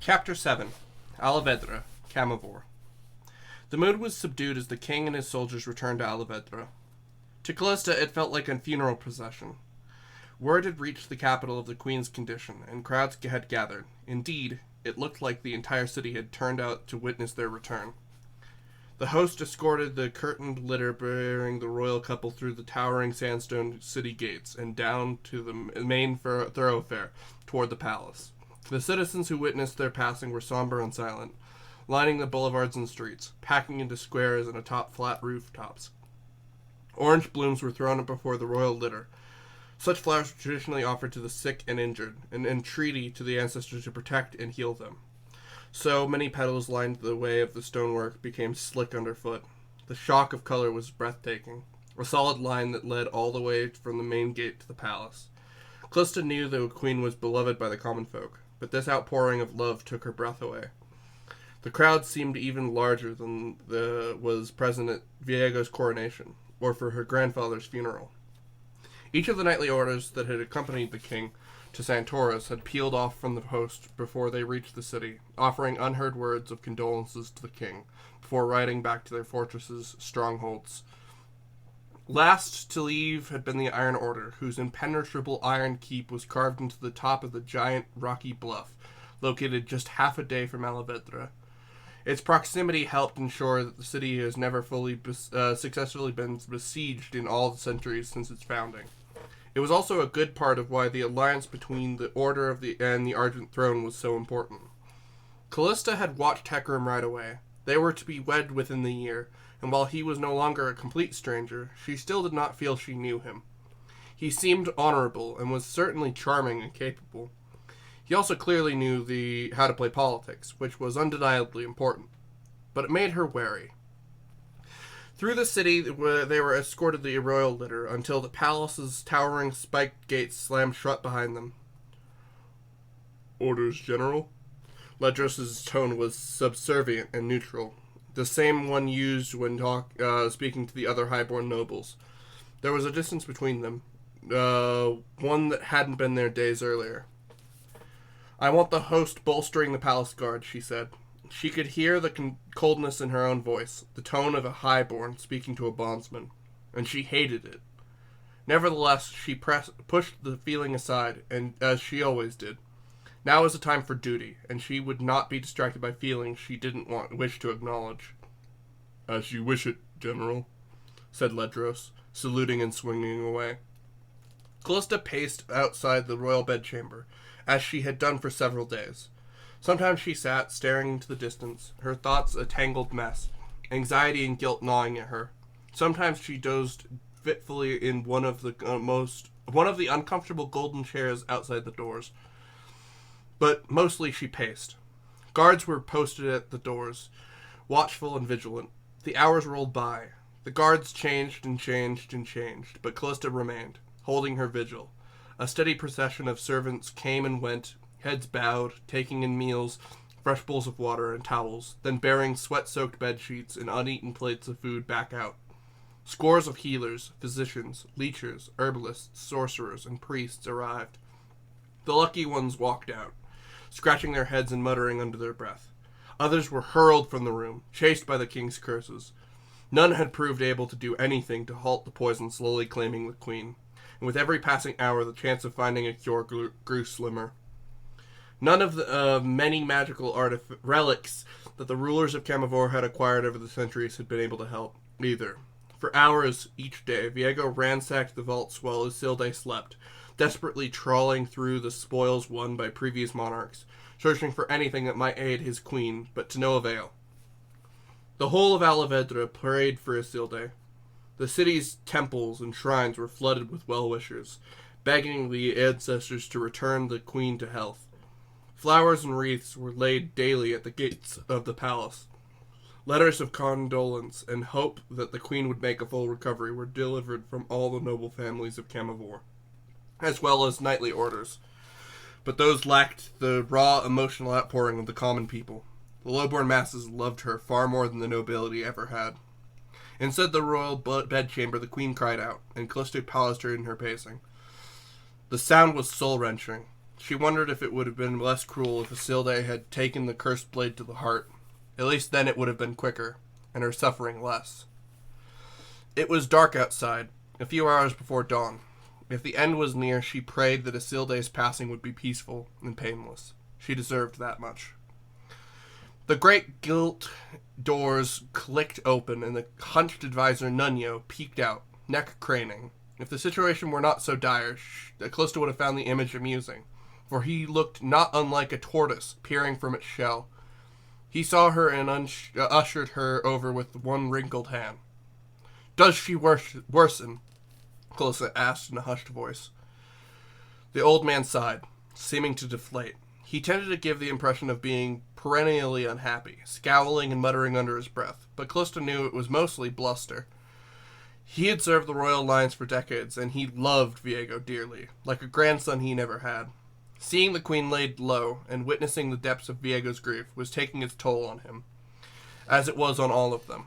Chapter 7. Alavedra, Camavor. The mood was subdued as the king and his soldiers returned to Alavedra. To Callista, it felt like a funeral procession. Word had reached the capital of the queen's condition, and crowds had gathered. Indeed, it looked like the entire city had turned out to witness their return. The host escorted the curtained litter bearing the royal couple through the towering sandstone city gates and down to the main thoroughfare toward the palace. The citizens who witnessed their passing were somber and silent, lining the boulevards and streets, packing into squares and atop flat rooftops. Orange blooms were thrown up before the royal litter. Such flowers were traditionally offered to the sick and injured, an entreaty to the ancestors to protect and heal them. So many petals lined the way of the stonework became slick underfoot. The shock of color was breathtaking, a solid line that led all the way from the main gate to the palace. Callista knew the queen was beloved by the common folk, but this outpouring of love took her breath away. The crowd seemed even larger than was present at Viego's coronation, or for her grandfather's funeral. Each of the knightly orders that had accompanied the king to Santoris had peeled off from the host before they reached the city, offering unheard words of condolences to the king, before riding back to their fortresses' strongholds. Last to leave had been the Iron Order, whose impenetrable iron keep was carved into the top of the giant rocky bluff, located just half a day from Alavedra. Its proximity helped ensure that the city has never fully successfully been besieged in all the centuries since its founding. It was also a good part of why the alliance between the Order and the Argent Throne was so important. Callista had watched Hecarim ride away. They were to be wed within the year, and while he was no longer a complete stranger, she still did not feel she knew him. He seemed honorable, and was certainly charming and capable. He also clearly knew how to play politics, which was undeniably important, but it made her wary. Through the city, they were escorted the royal litter until the palace's towering spiked gates slammed shut behind them. "Orders, General?" Ledros's tone was subservient and neutral, the same one used when speaking to the other highborn nobles. There was a distance between them, one that hadn't been there days earlier. "I want the host bolstering the palace guard," she said. She could hear the coldness in her own voice, the tone of a highborn speaking to a bondsman, and she hated it. Nevertheless, she pushed the feeling aside, and as she always did. Now was the time for duty, and she would not be distracted by feelings she didn't wish to acknowledge. "As you wish it, General," said Ledros, saluting and swinging away. Callista paced outside the royal bedchamber, as she had done for several days. Sometimes she sat, staring into the distance, her thoughts a tangled mess, anxiety and guilt gnawing at her. Sometimes she dozed fitfully in one of the uncomfortable golden chairs outside the doors. But mostly she paced. Guards were posted at the doors, watchful and vigilant. The hours rolled by. The guards changed and changed and changed, but Callista remained, holding her vigil. A steady procession of servants came and went, heads bowed, taking in meals, fresh bowls of water and towels, then bearing sweat-soaked bedsheets and uneaten plates of food back out. Scores of healers, physicians, leechers, herbalists, sorcerers, and priests arrived. The lucky ones walked out, scratching their heads and muttering under their breath. Others were hurled from the room, chased by the king's curses. None had proved able to do anything to halt the poison slowly claiming the queen, and with every passing hour the chance of finding a cure grew slimmer. None of the many magical relics that the rulers of Camavor had acquired over the centuries had been able to help, either. For hours each day, Viego ransacked the vaults while Isilde slept, desperately trawling through the spoils won by previous monarchs, searching for anything that might aid his queen, but to no avail. The whole of Alavedra prayed for Isilde. The city's temples and shrines were flooded with well-wishers, begging the ancestors to return the queen to health. Flowers and wreaths were laid daily at the gates of the palace. Letters of condolence and hope that the queen would make a full recovery were delivered from all the noble families of Camavor, as well as knightly orders. But those lacked the raw emotional outpouring of the common people. The low-born masses loved her far more than the nobility ever had. Inside the royal bedchamber, the queen cried out, and Callista paused her in her pacing. The sound was soul-wrenching. She wondered if it would have been less cruel if Isilde had taken the cursed blade to the heart. At least then it would have been quicker, and her suffering less. It was dark outside, a few hours before dawn. If the end was near, she prayed that Isilde's passing would be peaceful and painless. She deserved that much. The great gilt doors clicked open, and the hunched advisor Nuno peeked out, neck craning. If the situation were not so dire, Callista would have found the image amusing, for he looked not unlike a tortoise peering from its shell. He saw her and ushered her over with one wrinkled hand. "Does she worsen?" Callista asked in a hushed voice. The old man sighed, seeming to deflate. He tended to give the impression of being perennially unhappy, scowling and muttering under his breath, but Callista knew it was mostly bluster. He had served the royal lines for decades, and he loved Viego dearly, like a grandson he never had. Seeing the queen laid low, and witnessing the depths of Viego's grief, was taking its toll on him, as it was on all of them.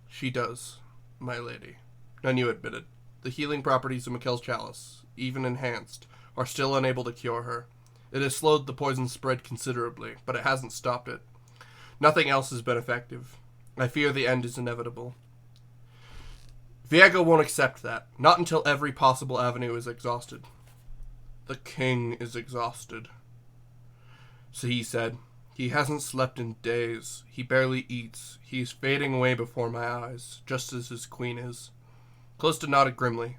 "She does, my lady," Nuno admitted. "The healing properties of Mikkel's chalice, even enhanced, are still unable to cure her. It has slowed the poison spread considerably, but it hasn't stopped it. Nothing else has been effective. I fear the end is inevitable." "Viego won't accept that, not until every possible avenue is exhausted." "The king is exhausted," so he said. "He hasn't slept in days. He barely eats. He's fading away before my eyes, just as his queen is." Callista nodded grimly.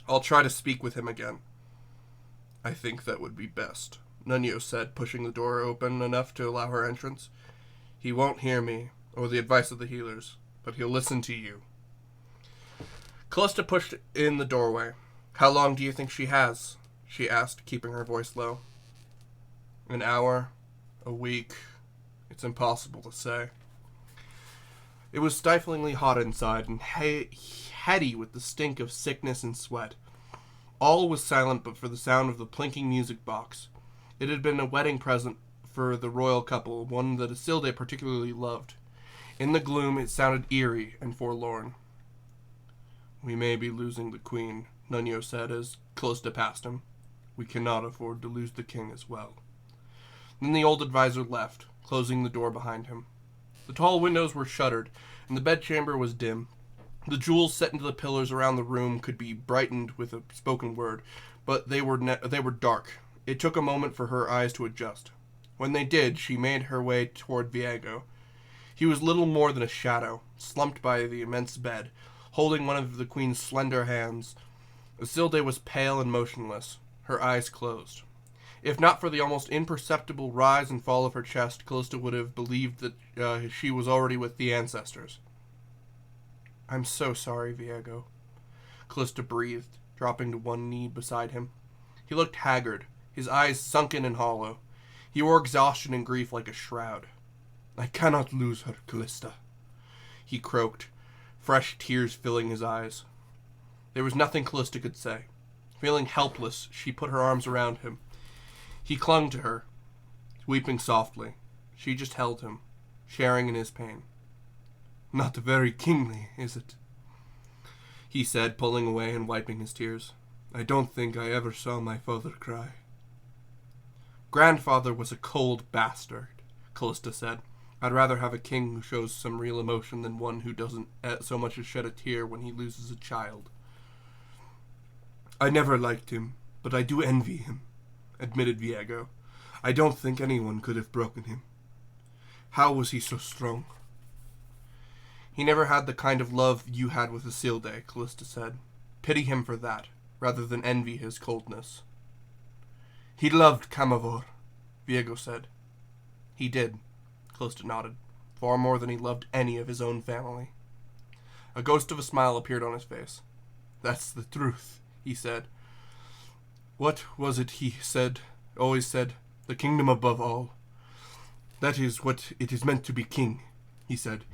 "I'll try to speak with him again." "I think that would be best," Nuno said, pushing the door open enough to allow her entrance. "He won't hear me, or the advice of the healers, but he'll listen to you." Callista pushed in the doorway. "How long do you think she has?" she asked, keeping her voice low. "An hour, a week. It's impossible to say." It was stiflingly hot inside, and heady with the stink of sickness and sweat. All was silent but for the sound of the plinking music box. It had been a wedding present for the royal couple, one that Isilde particularly loved. In the gloom, it sounded eerie and forlorn. "We may be losing the queen," Nuno said as Callista passed him. "We cannot afford to lose the king as well." Then the old advisor left, closing the door behind him. The tall windows were shuttered, and the bedchamber was dim. The jewels set into the pillars around the room could be brightened with a spoken word, but they were dark. It took a moment for her eyes to adjust. When they did, she made her way toward Viego. He was little more than a shadow, slumped by the immense bed, holding one of the queen's slender hands. Isilde was pale and motionless, her eyes closed. If not for the almost imperceptible rise and fall of her chest, Callista would have believed that she was already with the ancestors. "I'm so sorry, Viego," Callista breathed, dropping to one knee beside him. He looked haggard, his eyes sunken and hollow. He wore exhaustion and grief like a shroud. "I cannot lose her, Callista," he croaked, fresh tears filling his eyes. There was nothing Callista could say. Feeling helpless, she put her arms around him. He clung to her, weeping softly. She just held him, sharing in his pain. "Not very kingly, is it?" he said, pulling away and wiping his tears. "I don't think I ever saw my father cry." "Grandfather was a cold bastard," Callista said. "I'd rather have a king who shows some real emotion than one who doesn't so much as shed a tear when he loses a child." "I never liked him, but I do envy him," admitted Viego. "I don't think anyone could have broken him. How was he so strong?" "He never had the kind of love you had with Isilde," Callista said. "Pity him for that, rather than envy his coldness." "He loved Camavor," Viego said. "He did," Callista nodded. "Far more than he loved any of his own family." A ghost of a smile appeared on his face. "That's the truth," he said. "What was it he always said? The kingdom above all. That is what it is meant to be king," he said.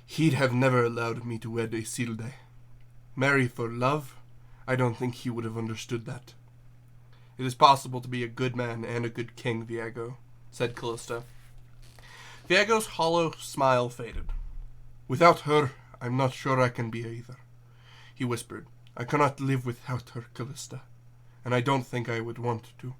"He'd have never allowed me to wed Isilde. Marry for love? I don't think he would have understood that." "It is possible to be a good man and a good king, Viego," said Callista. Viego's hollow smile faded. "Without her, I'm not sure I can be either," he whispered. "I cannot live without her, Callista. and I don't think I would want to.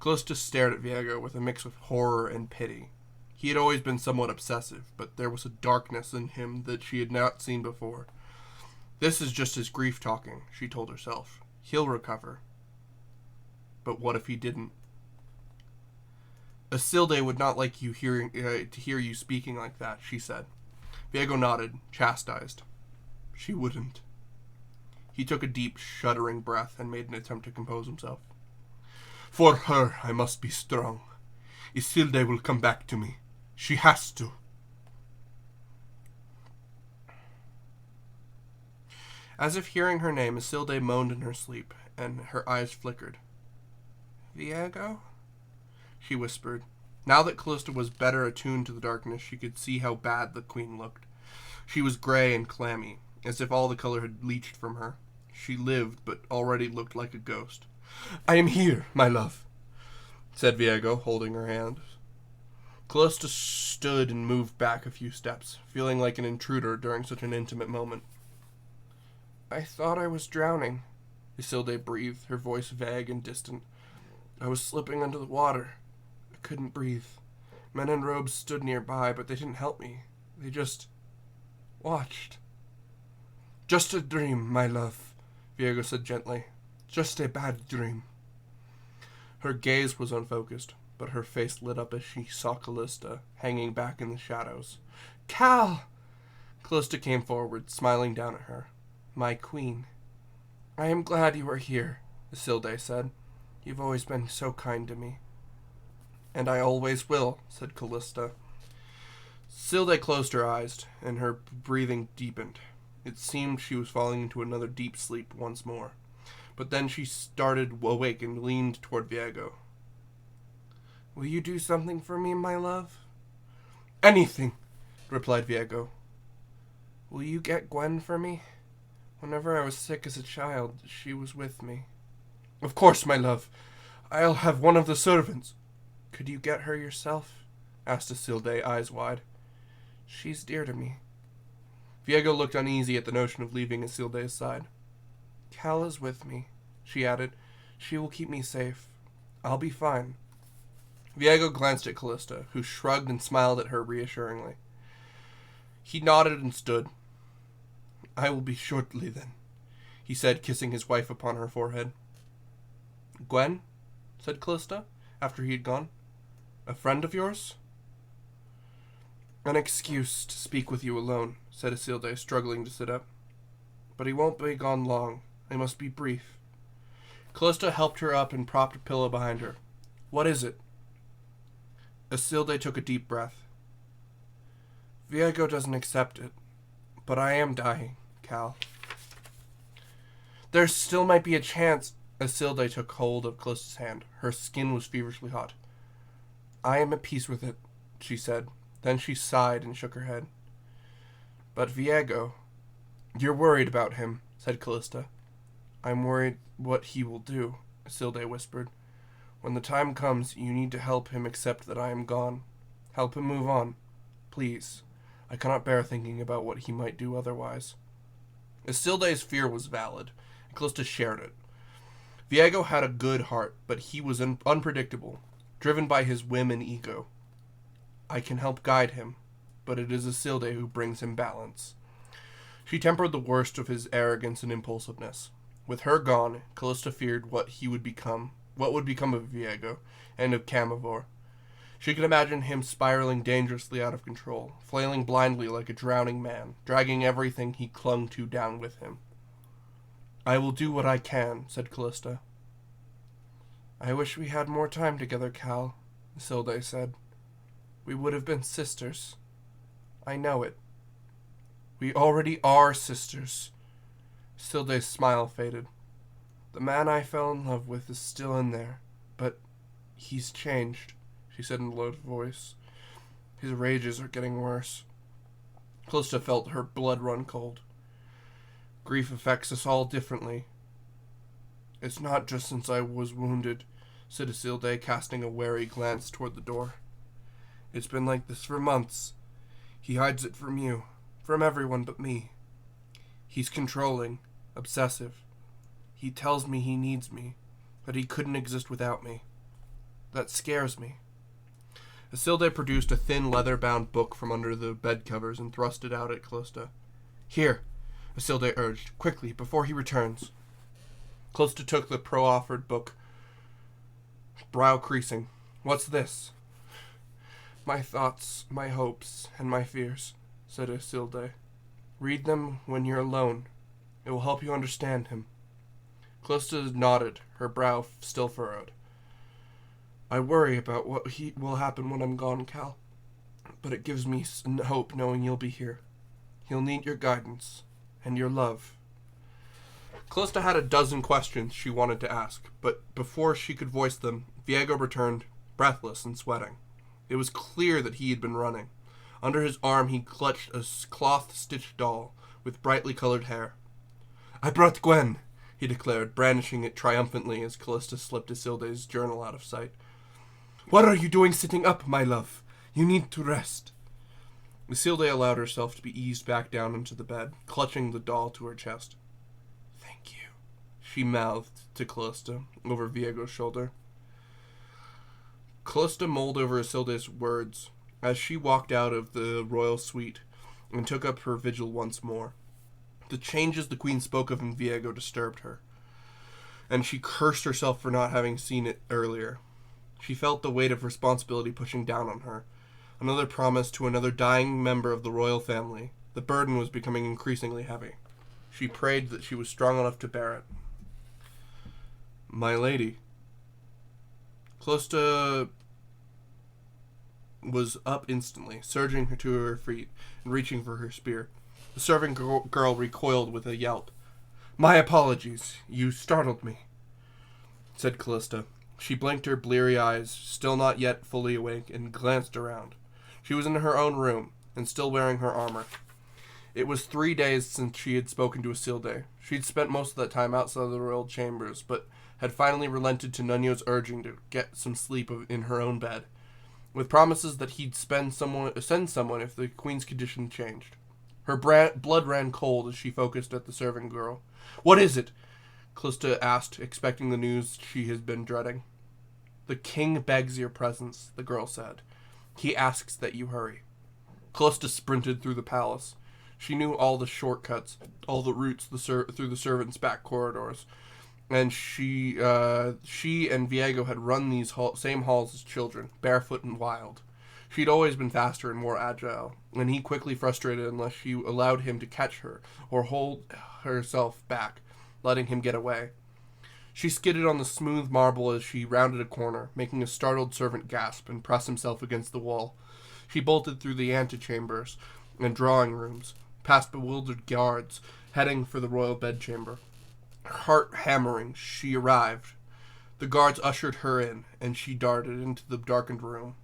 Callista stared at Viego with a mix of horror and pity. He had always been somewhat obsessive, but there was a darkness in him that she had not seen before. This is just his grief talking, she told herself. He'll recover. But what if he didn't? Isilde would not like you to hear you speaking like that, she said. Viego nodded, chastised. She wouldn't. He took a deep, shuddering breath and made an attempt to compose himself. For her, I must be strong. Isilde will come back to me. She has to. As if hearing her name, Isilde moaned in her sleep, and her eyes flickered. Viego? She whispered. Now that Callista was better attuned to the darkness, she could see how bad the queen looked. She was gray and clammy, as if all the color had leached from her. She lived, but already looked like a ghost. I am here, my love, said Viego, holding her hand. Callista stood and moved back a few steps, feeling like an intruder during such an intimate moment. I thought I was drowning, Isilde breathed, her voice vague and distant. I was slipping under the water. I couldn't breathe. Men in robes stood nearby, but they didn't help me. They just watched. Just a dream, my love, Viego said gently. Just a bad dream. Her gaze was unfocused, but her face lit up as she saw Callista, hanging back in the shadows. Cal! Callista came forward, smiling down at her. My queen. I am glad you are here, Isilde said. You've always been so kind to me. And I always will, said Callista. Isilde closed her eyes, and her breathing deepened. It seemed she was falling into another deep sleep once more. But then she started awake and leaned toward Viego. Will you do something for me, my love? Anything, replied Viego. Will you get Gwen for me? Whenever I was sick as a child, she was with me. Of course, my love. I'll have one of the servants. Could you get her yourself? Asked Isilde, eyes wide. She's dear to me. Viego looked uneasy at the notion of leaving Isilde's side. Cal is with me, she added. She will keep me safe. I'll be fine. Viego glanced at Callista, who shrugged and smiled at her reassuringly. He nodded and stood. I will be shortly, then, he said, kissing his wife upon her forehead. Gwen, said Callista, after he had gone. A friend of yours? An excuse to speak with you alone, said Isilde, struggling to sit up. But he won't be gone long. I must be brief. Callista helped her up and propped a pillow behind her. What is it? Isilde took a deep breath. Viego doesn't accept it, but I am dying, Cal. There still might be a chance. Isilde took hold of Callista's hand. Her skin was feverishly hot. I am at peace with it, she said. Then she sighed and shook her head. But Viego, you're worried about him, said Callista. I'm worried what he will do, Isilde whispered. When the time comes, you need to help him accept that I am gone. Help him move on. Please. I cannot bear thinking about what he might do otherwise. Isilde's fear was valid, and Callista shared it. Viego had a good heart, but he was unpredictable, driven by his whim and ego. I can help guide him, but it is Isilde who brings him balance. She tempered the worst of his arrogance and impulsiveness. With her gone, Callista feared what would become of Viego and of Camivore. She could imagine him spiraling dangerously out of control, flailing blindly like a drowning man, dragging everything he clung to down with him. I will do what I can, said Callista. I wish we had more time together, Cal, Isilde said. We would have been sisters. I know it. We already are sisters. Isilde's smile faded. The man I fell in love with is still in there, but he's changed, she said in a low voice. His rages are getting worse. Callista felt her blood run cold. Grief affects us all differently. It's not just since I was wounded, said Isilde, casting a wary glance toward the door. It's been like this for months. He hides it from you, from everyone but me. He's controlling, obsessive. He tells me he needs me, that he couldn't exist without me. That scares me. Isilde produced a thin leather-bound book from under the bed covers and thrust it out at Callista. Here, Isilde urged, quickly, before he returns. Callista took the proffered book, brow creasing. What's this? My thoughts, my hopes, and my fears, said Isilde. Read them when you're alone. It will help you understand him. Callista nodded, her brow still furrowed. I worry about what will happen when I'm gone, Cal. But it gives me hope knowing you'll be here. He'll need your guidance and your love. Callista had a dozen questions she wanted to ask, but before she could voice them, Viego returned, breathless and sweating. It was clear that he had been running. Under his arm he clutched a cloth-stitched doll with brightly colored hair. I brought Gwen, he declared, brandishing it triumphantly as Callista slipped Isilde's journal out of sight. What are you doing sitting up, my love? You need to rest. Isilde allowed herself to be eased back down into the bed, clutching the doll to her chest. Thank you, she mouthed to Callista over Viego's shoulder. Callista mulled over Isilde's words as she walked out of the royal suite and took up her vigil once more. The changes the queen spoke of in Viego disturbed her, and she cursed herself for not having seen it earlier. She felt the weight of responsibility pushing down on her. Another promise to another dying member of the royal family. The burden was becoming increasingly heavy. She prayed that she was strong enough to bear it. My lady. Callista was up instantly, surging to her feet and reaching for her spear. The serving girl recoiled with a yelp. My apologies. You startled me, said Callista. She blinked her bleary eyes, still not yet fully awake, and glanced around. She was in her own room, and still wearing her armor. It was 3 days since she had spoken to Isilde. She'd spent most of that time outside of the royal chambers, but had finally relented to Nuno's urging to get some sleep in her own bed, with promises that he'd send someone if the queen's condition changed. Her blood ran cold as she focused at the serving girl. What is it? Callista asked, expecting the news she had been dreading. The king begs your presence, the girl said. He asks that you hurry. Callista sprinted through the palace. She knew all the shortcuts, all the routes through the servants' back corridors, and she and Viego had run these same halls as children, barefoot and wild. She'd always been faster and more agile, and he quickly frustrated unless she allowed him to catch her or hold herself back, letting him get away. She skidded on the smooth marble as she rounded a corner, making a startled servant gasp and press himself against the wall. She bolted through the antechambers and drawing rooms, past bewildered guards, heading for the royal bedchamber. Her heart hammering, she arrived. The guards ushered her in, and she darted into the darkened room.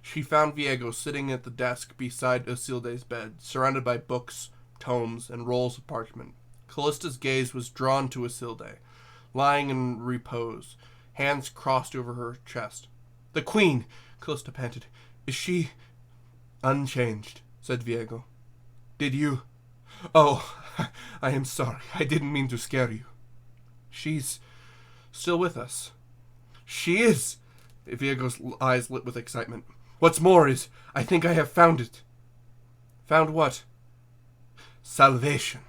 She found Viego sitting at the desk beside Isilde's bed, surrounded by books, tomes, and rolls of parchment. Callista's gaze was drawn to Isilde, lying in repose, hands crossed over her chest. The queen, Callista panted. Is she... Unchanged, said Viego. Did you... Oh, I am sorry. I didn't mean to scare you. She's still with us. She is! Viego's eyes lit with excitement. What's more is, I think I have found it. Found what? Salvation.